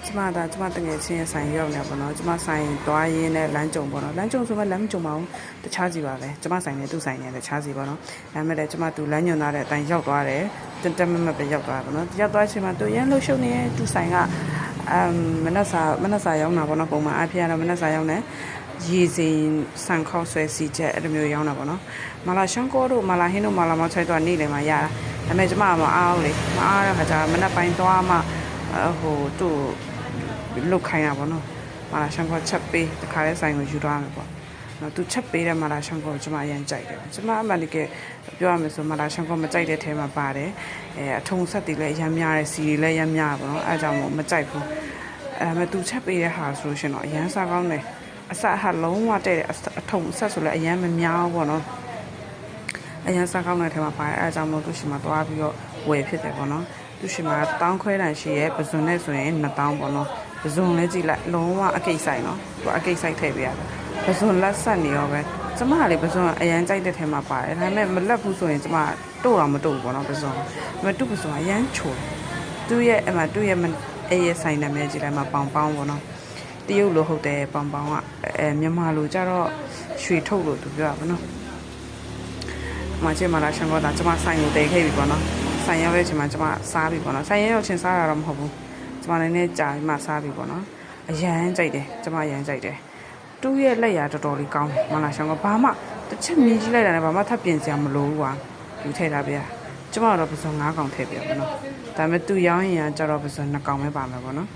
ကျမတငယ်ချင်းရဲ့ဆိုင်ရောက်နေပါတော့ကျမဆိုင်သွားရင်းနဲ့လမ်းကြုံပေါ့နော်လမ်းကြုံဆိုမှလမ်းမကြုံပါဘူးတခြားစီပါပဲကျမဆိုင်နဲ့သူ့ဆိုင်နဲ့တခြားစီပေါ့နော်ဒါပေမဲ့လည်းကျမသူလမ်းညွန်သားတဲ့အတိုင်းရောက်သွားတယ်တက်မမပဲရောက်သွားပါတော့ရောက်သွားချိန်မှာသူရမ်းလှုပ်ရှုပ်နေတဲ့သူ့ဆိုင်ကမနက်စာရောက်တာပေါ့နော်ပုံမှန်အဖေကတော့မနက်စာရောက်နေရေစင်ဆန်ခေါက်ဆွဲစီချက်အဲ့လိုမျိုးရောင်းတာပေါ့နော်မာလာရှန်ကိုတို့မာလာဟင်းတို့မာလာမောက်ချိုက်တော့နေ့လယ်မှာရတာဒါပေမဲ့ကျမမအားဘူးလေမအားတဲ့ခါကျမနက်ပိုင်းသွားမှဟိုသူ့လုတ်ခိုင်းတာပေါ့နော်မာလာရှန်ကိုချက်ပေးတခါလဲဆိုင်ကိုယူသွားမယ်ပေါ့နော်သူချက်ပေးတဲ့မာလာရှန်ကိုကျမအရင်ကြိုက်တယ်ကျမအမှန်တကယ်ပြောရမယ်ဆိုမာလာရှန်ကိုမကြိုက်တဲ့ထဲမှာပါတယ်အထုံဆက်တွေလည်းအရင်များတယ်စီတွေလည်းအရင်များပေါ့နော်အဲအကြောင်းမကြိုက်ဘူးအဲသူချက်ပေးတဲ့ဟာဆိုလို့ရှင်တော့အရင်စားကောင်းတယ်အစဟာလုံးဝတဲ့အထုံဆက်ဆိုလည်းအရင်မများဘူးပေါ့နော်အရင်စားကောင်းတဲ့ထဲမှာပါတယ်အဲအကြောင်းမို့သူရှင်မှာသွားပြီးတော့ဝယ်ဖြစ်တယ်ပေါ့နော်သူရှင်မှာတောင်းခွဲတန်ရှိရဲ့ပဇွန်နဲ့ဆိုရင်2000ပေါ့နော်ပဇွန်လည်းကြည့်လိုက်လုံးဝအကိတ်ဆိုင်နော်သူအကိတ်ဆိုင်ထည့်ပေးရတယ်ပဇွန်လက်ဆက်နေရောပဲကျမကလေပဇွန်အရင်ကြိုက်တဲ့ထဲမှာပါတယ်ဒါပေမဲ့မလက်ဘူးဆိုရင်ကျမတို့တော့မတို့ဘူးပေါ့နော်ပဇွန်ဒါပေမဲ့သူ့ပဇွန်အရင်ချိုတယ်သူ့ရဲ့အဲ့ရဲ့ဆိုင်နာမည်ကြည့်လိုက်မှာပေါင်ပေါ့နော်တရုတ်လိုဟုတ်တယ်ပေါင်ကမြန်မာလိုကြတော့ရွှေထုတ်လို့သူပြောတာပေါ့နော်မချင်မလားရှန်ကောတာကျမဆိုင်ကိုတည်ခဲ့ပြီပေါ့နော်ဆိုင်ရောက်တဲ့ချိန်မှာကျမစားပြီပေါ့နော်ဆိုင်ရောက်ချင်းစားတာတော့မဟုတ်ဘူးကျမလည်းနဲ့ကြာမှစားပြီပေါ့နော်အရန်ကြိုက်တယ်ကျမအရန်ကြိုက်တယ်တူးရဲ့လက်ရာတော်တော်လေးကောင်းတယ်မလားရှန်ကောဘာမှတစ်ချက်မြည်ကြည့်လိုက်တာနဲ့ဘာမှထပ်ပြင်စရာမလိုဘူးကွာသူထည့်ထားပြကျမတော့ပစုံ9កောင်ထည့်ပြပေါ့နော်ဒါပေမဲ့သူရောင်းရင်ကကြတော့ပစုံ2កောင်ပဲပါမယ်ပေါ့နော်